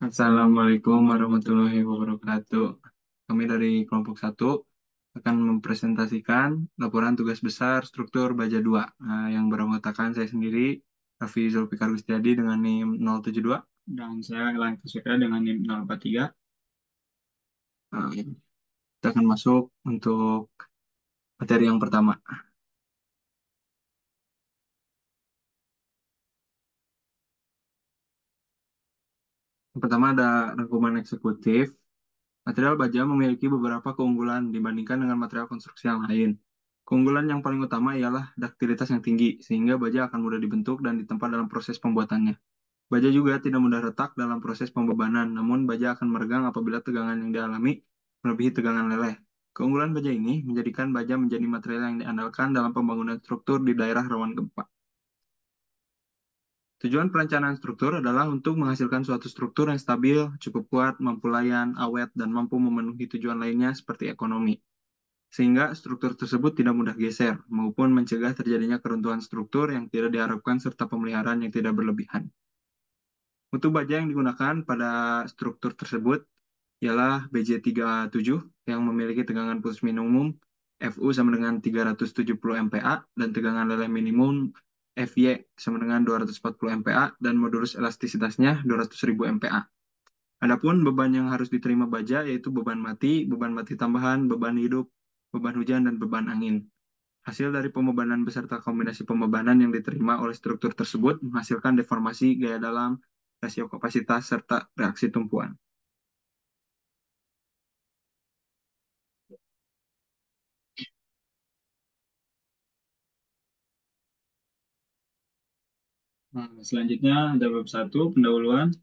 Assalamualaikum warahmatullahi wabarakatuh. Kami dari kelompok satu akan mempresentasikan laporan tugas besar struktur Baja 2 yang beranggotakan saya sendiri, Raffi Zulfikar Gustiadi dengan NIM 072 dan saya Elan Kuswira dengan NIM 043. Nah, kita akan masuk untuk materi yang pertama. Yang pertama ada rangkuman eksekutif. Material baja memiliki beberapa keunggulan dibandingkan dengan material konstruksi yang lain. Keunggulan yang paling utama ialah duktilitas yang tinggi, sehingga baja akan mudah dibentuk dan ditempa dalam proses pembuatannya. Baja juga tidak mudah retak dalam proses pembebanan, namun baja akan meregang apabila tegangan yang dialami melebihi tegangan leleh. Keunggulan baja ini menjadikan baja menjadi material yang diandalkan dalam pembangunan struktur di daerah rawan gempa. Tujuan perencanaan struktur adalah untuk menghasilkan suatu struktur yang stabil, cukup kuat, mampu layan, awet, dan mampu memenuhi tujuan lainnya seperti ekonomi. Sehingga struktur tersebut tidak mudah geser, maupun mencegah terjadinya keruntuhan struktur yang tidak diharapkan serta pemeliharaan yang tidak berlebihan. Mutu baja yang digunakan pada struktur tersebut ialah BJ37 yang memiliki tegangan putus minimum Fu sama dengan 370 MPa dan tegangan leleh minimum Fy sama dengan 240 MPa dan modulus elastisitasnya 200.000 MPa. Adapun beban yang harus diterima baja yaitu beban mati tambahan, beban hidup, beban hujan, dan beban angin. Hasil dari pembebanan beserta kombinasi pembebanan yang diterima oleh struktur tersebut menghasilkan deformasi gaya dalam, rasio kapasitas, serta reaksi tumpuan. Nah, selanjutnya ada bab 1, pendahuluan.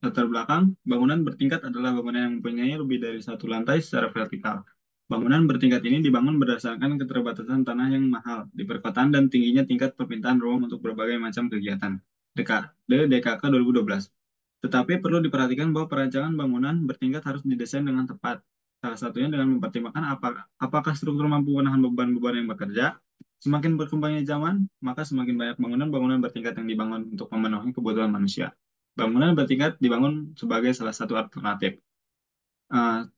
Latar belakang, bangunan bertingkat adalah bangunan yang mempunyai lebih dari satu lantai secara vertikal. Bangunan bertingkat ini dibangun berdasarkan keterbatasan tanah yang mahal di perkotaan dan tingginya tingkat permintaan ruang untuk berbagai macam kegiatan. DKD DKK 2012. Tetapi perlu diperhatikan bahwa perancangan bangunan bertingkat harus didesain dengan tepat. Salah satunya dengan mempertimbangkan apakah struktur mampu menahan beban-beban yang bekerja. Semakin berkembangnya zaman, maka semakin banyak bangunan-bangunan bertingkat yang dibangun untuk memenuhi kebutuhan manusia. Bangunan bertingkat dibangun sebagai salah satu alternatif.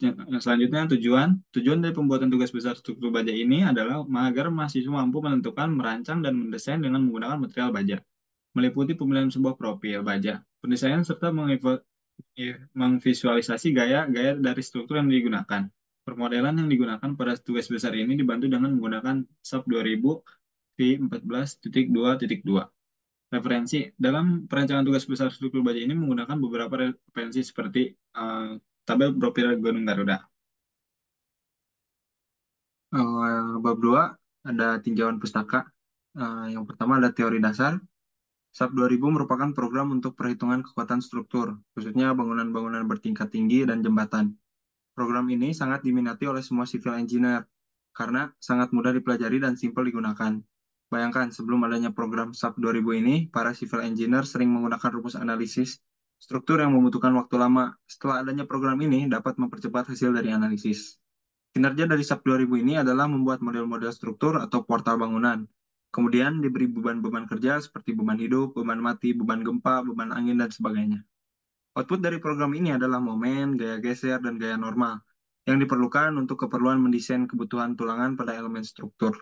Yang selanjutnya tujuan. Tujuan dari pembuatan tugas besar struktur baja ini adalah agar mahasiswa mampu menentukan, merancang, dan mendesain dengan menggunakan material baja, meliputi pemilihan sebuah profil baja, pendesainan serta memvisualisasi gaya-gaya dari struktur yang digunakan. Permodelan yang digunakan pada tugas besar ini dibantu dengan menggunakan SAP 2000 V14.2.2. Referensi. Dalam perancangan tugas besar struktur baja ini menggunakan beberapa referensi seperti tabel profil Gunung Garuda. Bab 2 ada tinjauan pustaka. Yang pertama ada teori dasar. SAP 2000 merupakan program untuk perhitungan kekuatan struktur, khususnya bangunan-bangunan bertingkat tinggi dan jembatan. Program ini sangat diminati oleh semua civil engineer karena sangat mudah dipelajari dan simpel digunakan. Bayangkan, sebelum adanya program SAP 2000 ini, para civil engineer sering menggunakan rumus analisis struktur yang membutuhkan waktu lama. Setelah adanya program ini, dapat mempercepat hasil dari analisis. Kinerja dari SAP 2000 ini adalah membuat model-model struktur atau portal bangunan. Kemudian diberi beban-beban kerja seperti beban hidup, beban mati, beban gempa, beban angin, dan sebagainya. Output dari program ini adalah momen, gaya geser, dan gaya normal yang diperlukan untuk keperluan mendesain kebutuhan tulangan pada elemen struktur.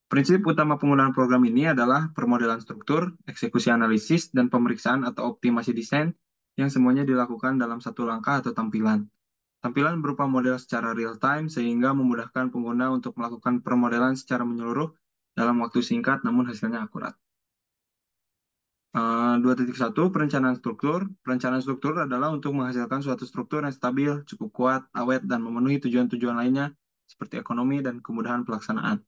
Prinsip utama penggunaan program ini adalah permodelan struktur, eksekusi analisis, dan pemeriksaan atau optimasi desain yang semuanya dilakukan dalam satu langkah atau tampilan. Tampilan berupa model secara real-time sehingga memudahkan pengguna untuk melakukan permodelan secara menyeluruh dalam waktu singkat namun hasilnya akurat. 2.1 Perencanaan struktur. Perencanaan struktur adalah untuk menghasilkan suatu struktur yang stabil, cukup kuat, awet, dan memenuhi tujuan-tujuan lainnya seperti ekonomi dan kemudahan pelaksanaan.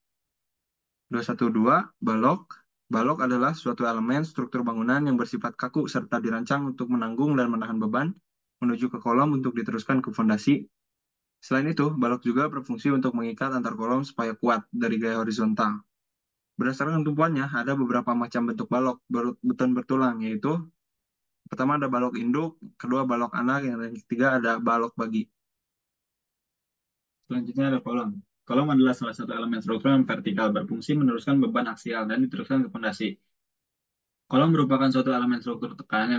212 Balok. Balok adalah suatu elemen struktur bangunan yang bersifat kaku serta dirancang untuk menanggung dan menahan beban menuju ke kolom untuk diteruskan ke fondasi. Selain itu, balok juga berfungsi untuk mengikat antar kolom supaya kuat dari gaya horizontal. Berdasarkan tumpuannya, ada beberapa macam bentuk balok beton bertulang, yaitu pertama ada balok induk, kedua balok anak, yang ketiga ada balok bagi. Selanjutnya ada kolom. Kolom adalah salah satu elemen struktur yang vertikal berfungsi meneruskan beban aksial dan diteruskan ke fondasi. Kolom merupakan suatu elemen struktur tekan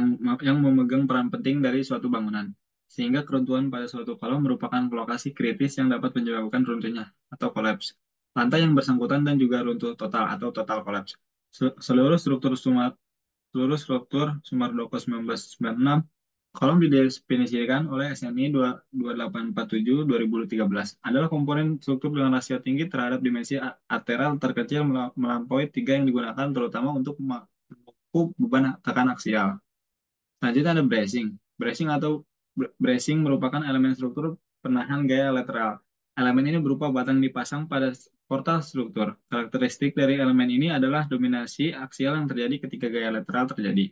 yang memegang peran penting dari suatu bangunan, sehingga keruntuhan pada suatu kolom merupakan lokasi kritis yang dapat menyebabkan runtuhnya atau kolaps. Lantai yang bersangkutan dan juga runtuh total atau total kolaps. Seluruh struktur Sumardoko 1996 kolom didefinisikan oleh SNI 2847-2013 adalah komponen struktur dengan rasio tinggi terhadap dimensi arterial terkecil melampaui tiga yang digunakan terutama untuk memupuk beban tekan aksial. Selanjutnya ada bracing. Bracing merupakan elemen struktur penahan gaya lateral. Elemen ini berupa batang dipasang pada portal struktur. Karakteristik dari elemen ini adalah dominasi aksial yang terjadi ketika gaya lateral terjadi,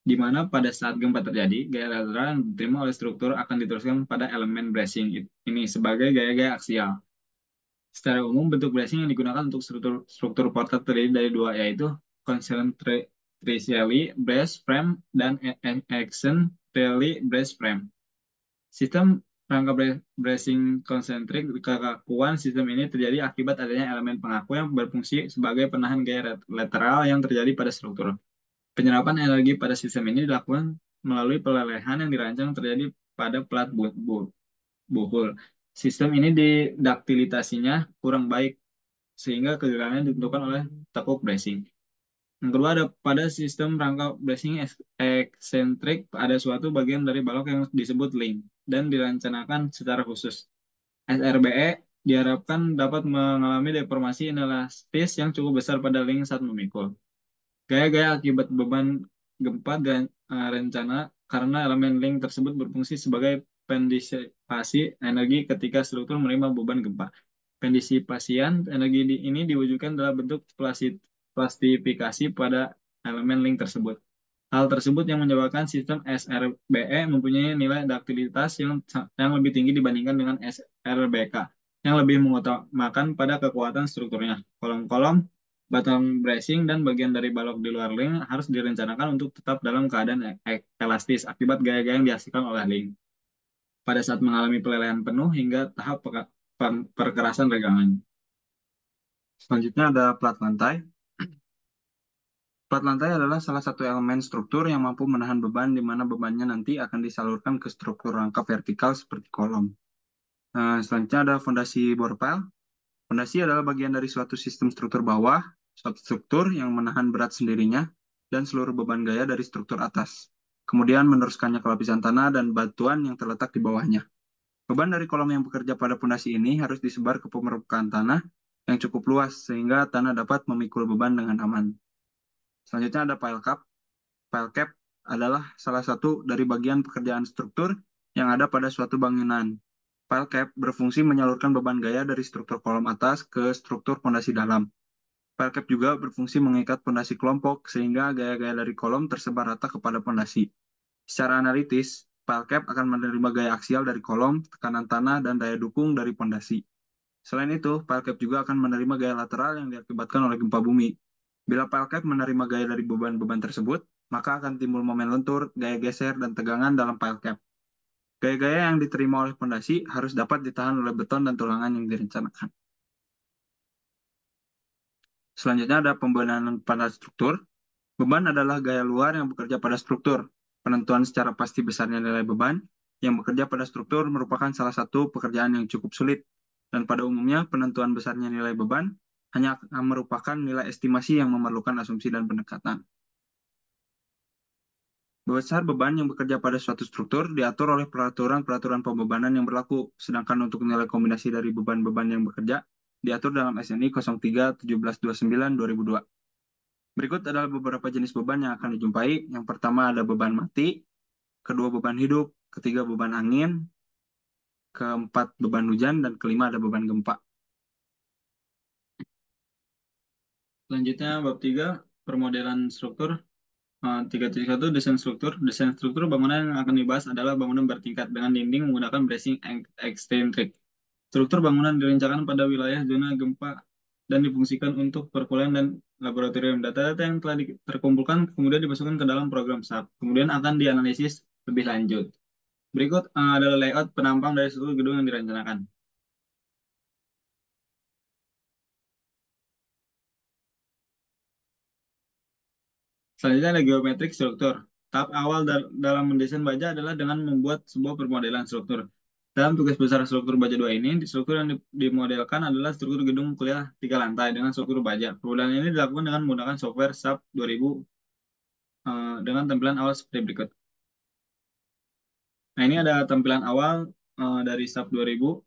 di mana pada saat gempa terjadi, gaya lateral yang diterima oleh struktur akan diteruskan pada elemen bracing ini sebagai gaya-gaya aksial. Secara umum, bentuk bracing yang digunakan untuk struktur portal terdiri dari dua, yaitu concentrically braced frame dan eccentrically braced frame. Sistem rangka bracing konsentrik kekakuan sistem ini terjadi akibat adanya elemen pengaku yang berfungsi sebagai penahan gaya lateral yang terjadi pada struktur. Penyerapan energi pada sistem ini dilakukan melalui pelelehan yang dirancang terjadi pada plat buhul. Sistem ini daktilitasnya kurang baik sehingga kegagalannya ditentukan oleh tekuk bracing. Yang kedua ada pada sistem rangka bracing eksentrik ada suatu bagian dari balok yang disebut link dan dirancangkan secara khusus. SRBE diharapkan dapat mengalami deformasi inelastis yang cukup besar pada link saat memikul. Gaya-gaya akibat beban gempa dan rencana karena elemen link tersebut berfungsi sebagai pendisipasi energi ketika struktur menerima beban gempa. Pendisipasian energi ini diwujudkan dalam bentuk plastifikasi pada elemen link tersebut. Hal tersebut yang menyebabkan sistem SRBE mempunyai nilai daktilitas yang lebih tinggi dibandingkan dengan SRBK, yang lebih mengutamakan pada kekuatan strukturnya. Kolom-kolom, batang bracing, dan bagian dari balok di luar link harus direncanakan untuk tetap dalam keadaan elastis akibat gaya-gaya yang dihasilkan oleh link pada saat mengalami pelelehan penuh hingga tahap perkerasan regangan. Selanjutnya ada plat lantai. Plat lantai adalah salah satu elemen struktur yang mampu menahan beban di mana bebannya nanti akan disalurkan ke struktur rangka vertikal seperti kolom. Selanjutnya ada fondasi bor pile. Fondasi adalah bagian dari suatu sistem struktur bawah, suatu struktur yang menahan berat sendirinya dan seluruh beban gaya dari struktur atas. Kemudian meneruskannya ke lapisan tanah dan batuan yang terletak di bawahnya. Beban dari kolom yang bekerja pada fondasi ini harus disebar ke permukaan tanah yang cukup luas sehingga tanah dapat memikul beban dengan aman. Selanjutnya ada pile cap. Pile cap adalah salah satu dari bagian pekerjaan struktur yang ada pada suatu bangunan. Pile cap berfungsi menyalurkan beban gaya dari struktur kolom atas ke struktur fondasi dalam. Pile cap juga berfungsi mengikat fondasi kelompok sehingga gaya-gaya dari kolom tersebar rata kepada fondasi. Secara analitis, pile cap akan menerima gaya aksial dari kolom, tekanan tanah, dan daya dukung dari fondasi. Selain itu, pile cap juga akan menerima gaya lateral yang diakibatkan oleh gempa bumi. Bila pile cap menerima gaya dari beban-beban tersebut, maka akan timbul momen lentur, gaya geser, dan tegangan dalam pile cap. Gaya-gaya yang diterima oleh fondasi harus dapat ditahan oleh beton dan tulangan yang direncanakan. Selanjutnya ada pembenahan pada struktur. Beban adalah gaya luar yang bekerja pada struktur. Penentuan secara pasti besarnya nilai beban yang bekerja pada struktur merupakan salah satu pekerjaan yang cukup sulit. Dan pada umumnya penentuan besarnya nilai beban hanya merupakan nilai estimasi yang memerlukan asumsi dan pendekatan. Besar beban yang bekerja pada suatu struktur diatur oleh peraturan-peraturan pembebanan yang berlaku, sedangkan untuk nilai kombinasi dari beban-beban yang bekerja diatur dalam SNI 03-1729-2002. Berikut adalah beberapa jenis beban yang akan dijumpai. Yang pertama ada beban mati, kedua beban hidup, ketiga beban angin, keempat beban hujan, dan kelima ada beban gempa. Selanjutnya, bab 3, permodelan struktur. 3.1 desain struktur. Desain struktur bangunan yang akan dibahas adalah bangunan bertingkat dengan dinding menggunakan bracing eksentrik. Struktur bangunan direncanakan pada wilayah zona gempa dan difungsikan untuk perkuliahan dan laboratorium. Data-data yang telah terkumpulkan kemudian dimasukkan ke dalam program SAP. Kemudian akan dianalisis lebih lanjut. Berikut adalah layout penampang dari seluruh gedung yang direncanakan. Selanjutnya ada geometrik struktur. Tahap awal dalam mendesain baja adalah dengan membuat sebuah permodelan struktur. Dalam tugas besar struktur baja 2 ini, struktur yang dimodelkan adalah struktur gedung kuliah 3 lantai dengan struktur baja. Permodelan ini dilakukan dengan menggunakan software SAP 2000 dengan tampilan awal seperti berikut. Nah, ini ada tampilan awal dari SAP 2000.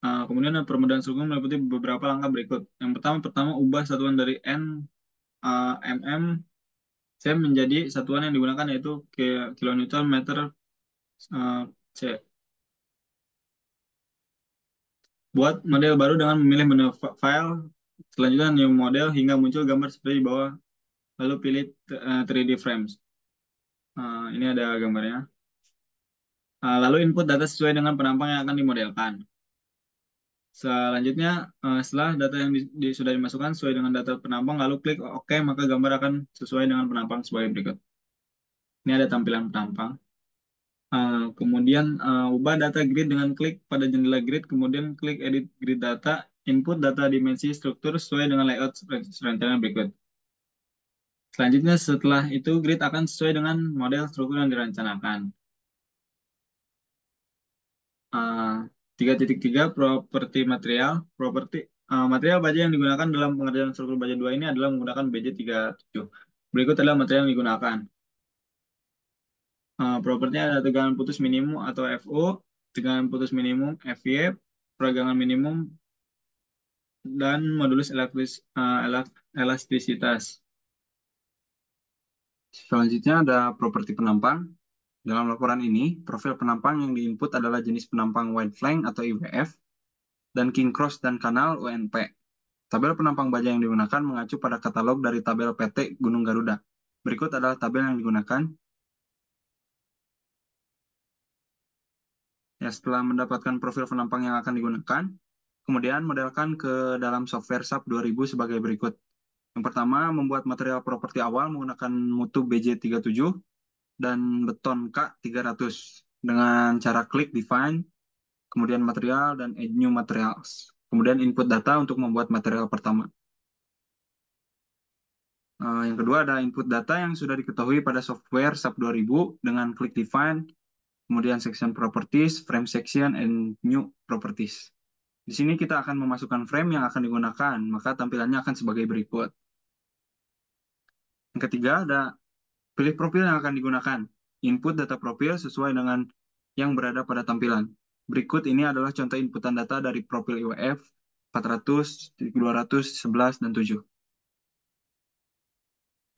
Kemudian permodalan struktur meliputi beberapa langkah berikut. Yang pertama ubah satuan dari mm cm menjadi satuan yang digunakan yaitu kilonewton meter C. Buat model baru dengan memilih menu file, selanjutnya new model hingga muncul gambar seperti di bawah, lalu pilih 3D frames. Ini ada gambarnya. Lalu input data sesuai dengan penampang yang akan dimodelkan. Selanjutnya, setelah data yang sudah dimasukkan sesuai dengan data penampang, lalu klik OK, maka gambar akan sesuai dengan penampang sebagai berikut. Ini ada tampilan penampang. Kemudian, ubah data grid dengan klik pada jendela grid, kemudian klik edit grid data, input data dimensi struktur sesuai dengan layout rencana berikut. Selanjutnya, setelah itu grid akan sesuai dengan model struktur yang direncanakan. 3.3 properti material. Material baja yang digunakan dalam pengerjaan struktur baja 2 ini adalah menggunakan BJ37. Berikut adalah material yang digunakan. Propertinya ada tegangan putus minimum atau FO, tegangan putus minimum FY, peragangan minimum, dan modulus elastisitas. Selanjutnya ada properti penampang. Dalam laporan ini, profil penampang yang diinput adalah jenis penampang wide flank atau IWF dan king cross dan kanal UNP. Tabel penampang baja yang digunakan mengacu pada katalog dari tabel PT Gunung Garuda. Berikut adalah tabel yang digunakan. Ya, setelah mendapatkan profil penampang yang akan digunakan, kemudian modelkan ke dalam software SAP 2000 sebagai berikut. Yang pertama, membuat material properti awal menggunakan mutu BJ37 dan beton K300 dengan cara klik define, kemudian material, dan add new materials. Kemudian input data untuk membuat material pertama. Yang kedua ada input data yang sudah diketahui pada software SAP 2000 dengan klik define, kemudian section properties, frame section, and new properties. Di sini kita akan memasukkan frame yang akan digunakan, maka tampilannya akan sebagai berikut. Yang ketiga ada pilih profil yang akan digunakan. Input data profil sesuai dengan yang berada pada tampilan. Berikut ini adalah contoh inputan data dari profil IWF 400, 200, 11, dan 7.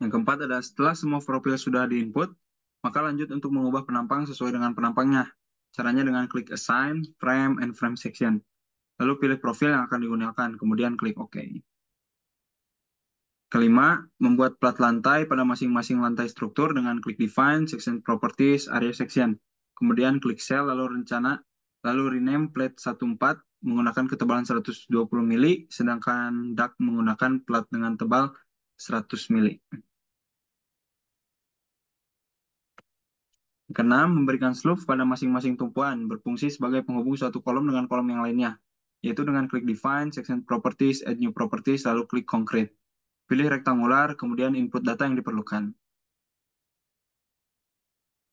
Yang keempat adalah setelah semua profil sudah diinput, maka lanjut untuk mengubah penampang sesuai dengan penampangnya. Caranya dengan klik Assign, Frame, and Frame Section. Lalu pilih profil yang akan digunakan, kemudian klik OK. Kelima, membuat plat lantai pada masing-masing lantai struktur dengan klik Define, Section Properties, Area Section. Kemudian klik Cell, lalu rencana, lalu rename plat 14 menggunakan ketebalan 120 mili, sedangkan duct menggunakan plat dengan tebal 100 mili. Keenam, memberikan slope pada masing-masing tumpuan, berfungsi sebagai penghubung suatu kolom dengan kolom yang lainnya, yaitu dengan klik Define, Section Properties, Add New Properties, lalu klik Concrete. Pilih rektangular, kemudian input data yang diperlukan.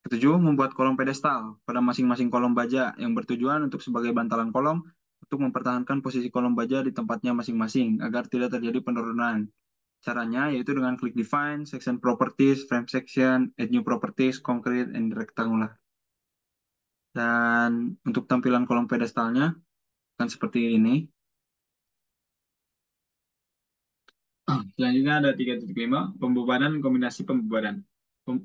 Ketujuh, membuat kolom pedestal pada masing-masing kolom baja yang bertujuan untuk sebagai bantalan kolom untuk mempertahankan posisi kolom baja di tempatnya masing-masing agar tidak terjadi penurunan. Caranya yaitu dengan klik Define, Section Properties, Frame Section, Add New Properties, Concrete, and Rectangular. Dan untuk tampilan kolom pedestalnya akan seperti ini. Selanjutnya ada 3.5, pembebanan kombinasi pembebanan.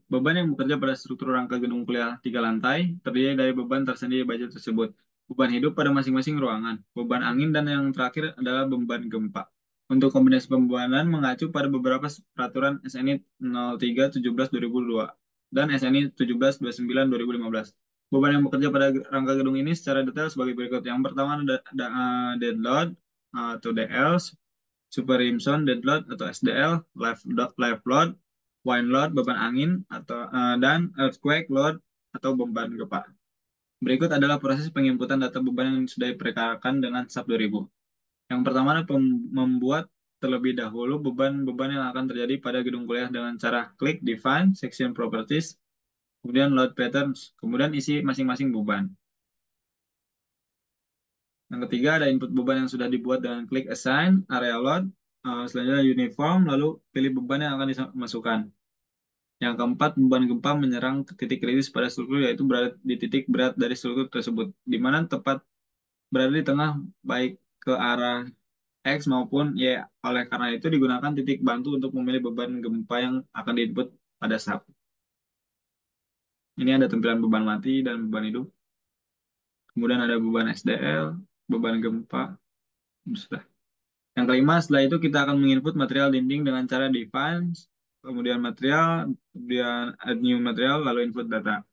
Beban yang bekerja pada struktur rangka gedung kuliah 3 lantai terdiri dari beban tersendiri baja tersebut. Beban hidup pada masing-masing ruangan, beban angin, dan yang terakhir adalah beban gempa. Untuk kombinasi pembebanan mengacu pada beberapa peraturan SNI 03/17/2002 dan SNI 17/29/2015. Beban yang bekerja pada rangka gedung ini secara detail sebagai berikut. Yang pertama ada dead load atau DL, superimson dead load atau SDL, live load, wind load, beban angin, dan earthquake load atau beban gempa. Berikut adalah proses penginputan data beban yang sudah diperkirakan dengan SAP 2000. Yang pertama adalah membuat terlebih dahulu beban-beban yang akan terjadi pada gedung kuliah dengan cara klik define, section properties, kemudian load patterns, kemudian isi masing-masing beban. Yang ketiga ada input beban yang sudah dibuat dengan klik assign, area load, selanjutnya uniform, lalu pilih beban yang akan dimasukkan. Yang keempat, beban gempa menyerang ke titik kritis pada struktur yaitu berada di titik berat dari struktur tersebut, di mana tepat berada di tengah baik ke arah X maupun Y. Oleh karena itu digunakan titik bantu untuk memilih beban gempa yang akan diinput pada SAP. Ini ada tampilan beban mati dan beban hidup. Kemudian ada beban SDL, beban gempa. Sudah. Yang kelima, setelah itu kita akan menginput material dinding dengan cara define, kemudian material, kemudian add new material, lalu input data.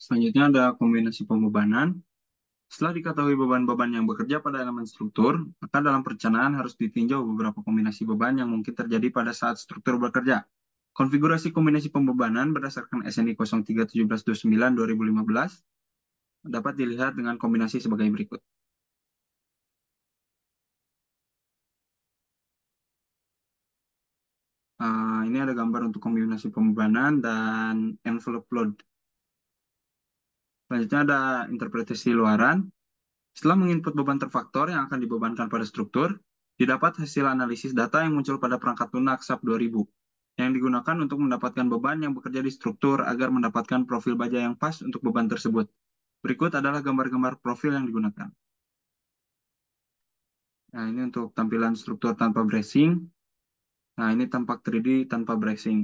Selanjutnya ada kombinasi pembebanan. Setelah diketahui beban-beban yang bekerja pada elemen struktur, maka dalam perencanaan harus ditinjau beberapa kombinasi beban yang mungkin terjadi pada saat struktur bekerja. Konfigurasi kombinasi pembebanan berdasarkan SNI 031729-2015 dapat dilihat dengan kombinasi sebagai berikut. Ini ada gambar untuk kombinasi pembebanan dan envelope load. Selanjutnya ada interpretasi luaran. Setelah menginput beban terfaktor yang akan dibebankan pada struktur, didapat hasil analisis data yang muncul pada perangkat lunak SAP 2000 yang digunakan untuk mendapatkan beban yang bekerja di struktur agar mendapatkan profil baja yang pas untuk beban tersebut. Berikut adalah gambar-gambar profil yang digunakan. Nah, ini untuk tampilan struktur tanpa bracing. Nah, ini tampak 3D tanpa bracing.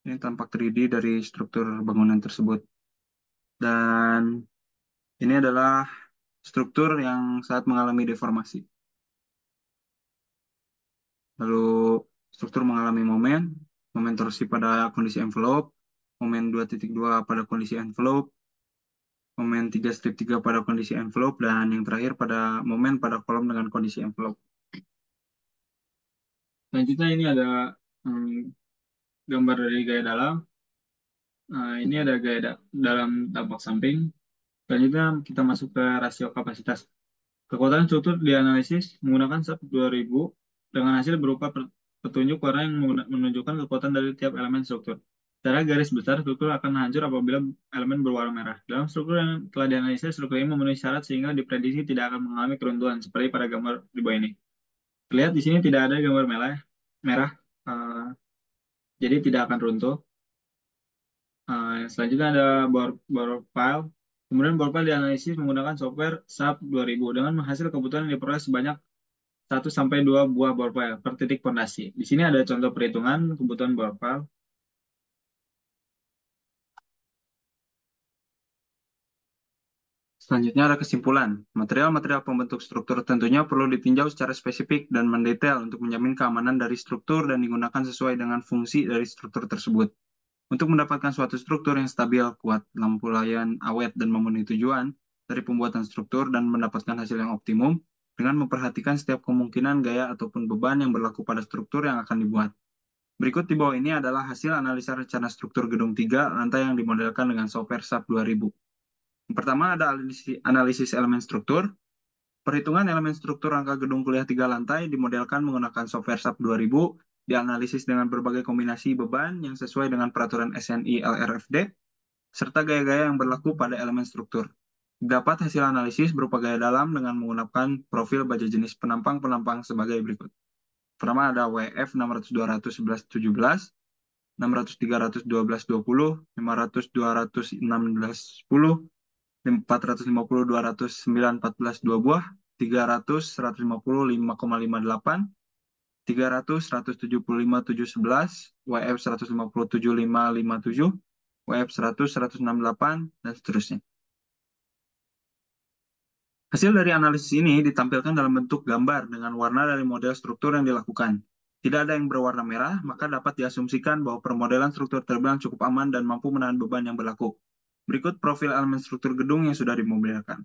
Ini tampak 3D dari struktur bangunan tersebut. Dan ini adalah struktur yang saat mengalami deformasi. Lalu struktur mengalami momen torsi pada kondisi envelope, momen 2.2 pada kondisi envelope, momen 3-3 pada kondisi envelope, dan yang terakhir pada momen pada kolom dengan kondisi envelope. Selanjutnya ini ada gambar dari gaya dalam. Ini ada gaya dalam tampak samping. Selanjutnya kita masuk ke rasio kapasitas. Kekuatan struktur dianalisis menggunakan SAP 2000 dengan hasil berupa petunjuk warna yang menunjukkan kekuatan dari tiap elemen struktur. Secara garis besar, struktur akan hancur apabila elemen berwarna merah. Dalam struktur yang telah dianalisis, struktur ini memenuhi syarat sehingga diprediksi tidak akan mengalami keruntuhan, seperti pada gambar di bawah ini. Terlihat di sini tidak ada gambar merah, jadi tidak akan runtuh. Selanjutnya ada bor file. Kemudian bor file dianalisis menggunakan software SAP 2000 dengan menghasil kebutuhan yang diperoleh sebanyak 1-2 buah bor file per titik pondasi. Di sini ada contoh perhitungan kebutuhan bor file. Selanjutnya ada kesimpulan. Material-material pembentuk struktur tentunya perlu ditinjau secara spesifik dan mendetail untuk menjamin keamanan dari struktur dan digunakan sesuai dengan fungsi dari struktur tersebut. Untuk mendapatkan suatu struktur yang stabil, kuat, lampu layan, awet, dan memenuhi tujuan dari pembuatan struktur dan mendapatkan hasil yang optimum dengan memperhatikan setiap kemungkinan gaya ataupun beban yang berlaku pada struktur yang akan dibuat. Berikut di bawah ini adalah hasil analisa rencana struktur gedung 3 lantai yang dimodelkan dengan software SAP 2000. Yang pertama ada analisis elemen struktur. Perhitungan elemen struktur rangka gedung kuliah 3 lantai dimodelkan menggunakan software SAP 2000, dianalisis dengan berbagai kombinasi beban yang sesuai dengan peraturan SNI LRFD, serta gaya-gaya yang berlaku pada elemen struktur. Dapat hasil analisis berupa gaya dalam dengan menggunakan profil baja jenis penampang-penampang sebagai berikut. Pertama ada WF 600-200-11-17, 600-300-12-20, 500-200-16-10, 450-200-9-14 2 buah, 300-150-5,58, 300-175-711, WF 150-7557, WF 100-168, dan seterusnya. Hasil dari analisis ini ditampilkan dalam bentuk gambar dengan warna dari model struktur yang dilakukan. Tidak ada yang berwarna merah, maka dapat diasumsikan bahwa permodelan struktur terbilang cukup aman dan mampu menahan beban yang berlaku. Berikut profil elemen struktur gedung yang sudah dimodelkan.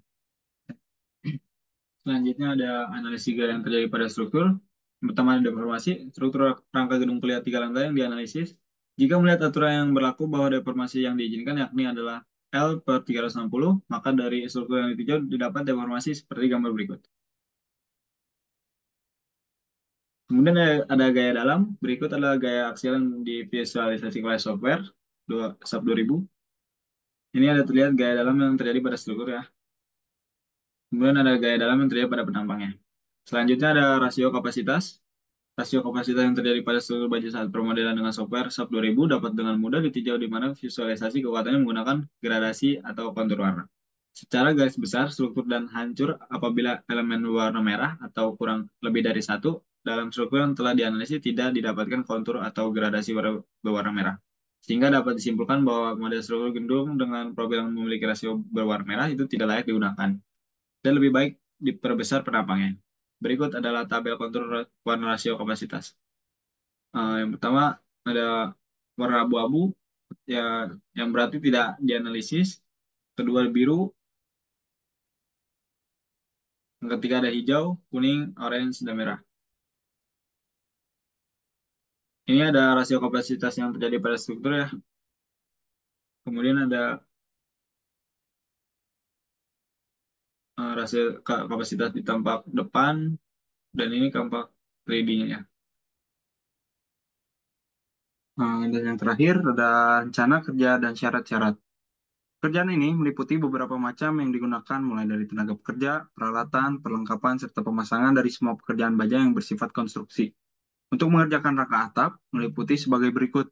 Selanjutnya ada analisis gaya yang terjadi pada struktur. Yang pertama ada deformasi, struktur rangka gedung kuliah 3 lantai yang dianalisis. Jika melihat aturan yang berlaku bahwa deformasi yang diizinkan yakni adalah L per 360, maka dari struktur yang ditinjau didapat deformasi seperti gambar berikut. Kemudian ada gaya dalam, berikut adalah gaya aksial yang divisualisasi oleh software SAP 2000. Ini ada terlihat gaya dalam yang terjadi pada struktur ya. Kemudian ada gaya dalam yang terjadi pada penampangnya. Selanjutnya ada rasio kapasitas. Rasio kapasitas yang terjadi pada struktur baja saat permodelan dengan software SAP 2000 dapat dengan mudah ditinjau di mana visualisasi kekuatannya menggunakan gradasi atau kontur warna. Secara garis besar, struktur dan hancur apabila elemen warna merah atau kurang lebih dari satu dalam struktur yang telah dianalisis tidak didapatkan kontur atau gradasi berwarna merah. Sehingga dapat disimpulkan bahwa model struktur gedung dengan profil yang memiliki rasio berwarna merah itu tidak layak digunakan dan lebih baik diperbesar penampangnya. Berikut adalah tabel kontur warna rasio kapasitas. Yang pertama ada warna abu-abu ya yang berarti tidak dianalisis. Kedua biru, yang ketiga ada hijau, kuning, orange, dan merah. Ini ada rasio kapasitas yang terjadi pada struktur ya. Kemudian ada rasio kapasitas di tampak depan dan ini tampak 3D-nya ya. Dan yang terakhir ada rencana kerja dan syarat-syarat. Kerjaan ini meliputi beberapa macam yang digunakan mulai dari tenaga pekerja, peralatan, perlengkapan, serta pemasangan dari semua pekerjaan baja yang bersifat konstruksi. Untuk mengerjakan rangka atap meliputi sebagai berikut.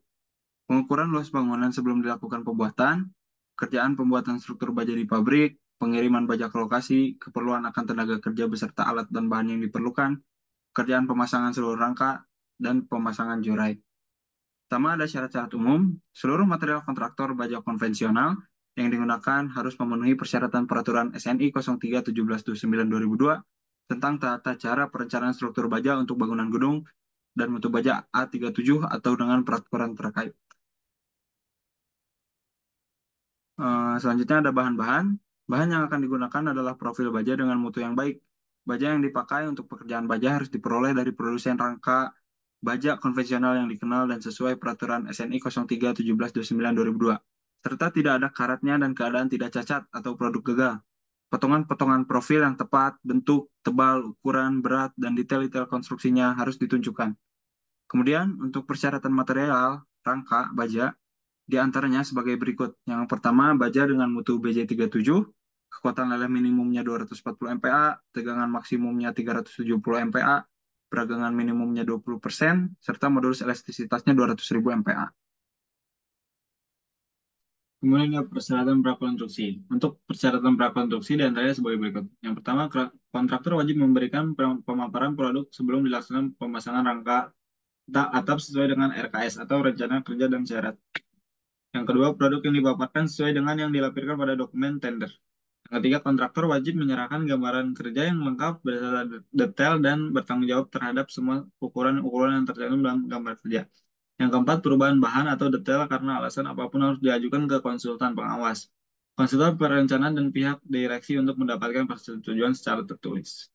Pengukuran luas bangunan sebelum dilakukan pembuatan, kerjaan pembuatan struktur baja di pabrik, pengiriman baja ke lokasi, keperluan akan tenaga kerja beserta alat dan bahan yang diperlukan, kerjaan pemasangan seluruh rangka, dan pemasangan jorai. Pertama ada syarat-syarat umum, seluruh material kontraktor baja konvensional yang digunakan harus memenuhi persyaratan peraturan SNI 03-1729-2002 tentang tata cara perencanaan struktur baja untuk bangunan gedung dan mutu baja A37 atau dengan peraturan terkait. Selanjutnya ada bahan-bahan. Bahan yang akan digunakan adalah profil baja dengan mutu yang baik. Baja yang dipakai untuk pekerjaan baja harus diperoleh dari produsen rangka baja konvensional yang dikenal dan sesuai peraturan SNI 03-1729-2002, serta tidak ada karatnya dan keadaan tidak cacat atau produk gagal. Potongan-potongan profil yang tepat, bentuk, tebal, ukuran, berat, dan detail-detail konstruksinya harus ditunjukkan. Kemudian, untuk persyaratan material, rangka, baja, di antaranya sebagai berikut. Yang pertama, baja dengan mutu BJ37, kekuatan leleh minimumnya 240 MPa, tegangan maksimumnya 370 MPa, peragangan minimumnya 20%, serta modulus elastisitasnya 200.000 MPa. Kemudian ada persyaratan prakonstruksi. Untuk persyaratan prakonstruksi diantaranya sebagai berikut. Yang pertama, kontraktor wajib memberikan pemaparan produk sebelum dilaksanakan pemasangan rangka atap sesuai dengan RKS atau rencana kerja dan syarat. Yang kedua, produk yang dipaparkan sesuai dengan yang dilampirkan pada dokumen tender. Yang ketiga, kontraktor wajib menyerahkan gambaran kerja yang lengkap berdasarkan detail dan bertanggung jawab terhadap semua ukuran-ukuran yang tercantum dalam gambar kerja. Yang keempat, perubahan bahan atau detail karena alasan apapun harus diajukan ke konsultan pengawas, konsultan perencanaan, dan pihak direksi untuk mendapatkan persetujuan secara tertulis.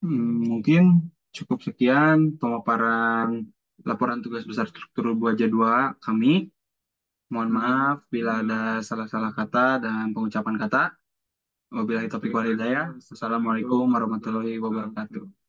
Mungkin cukup sekian pemaparan laporan tugas besar struktur Buaja 2 kami. Mohon maaf bila ada salah-salah kata dan pengucapan kata. Wabillahi taufiq wal hidayah. Wassalamualaikum warahmatullahi wabarakatuh.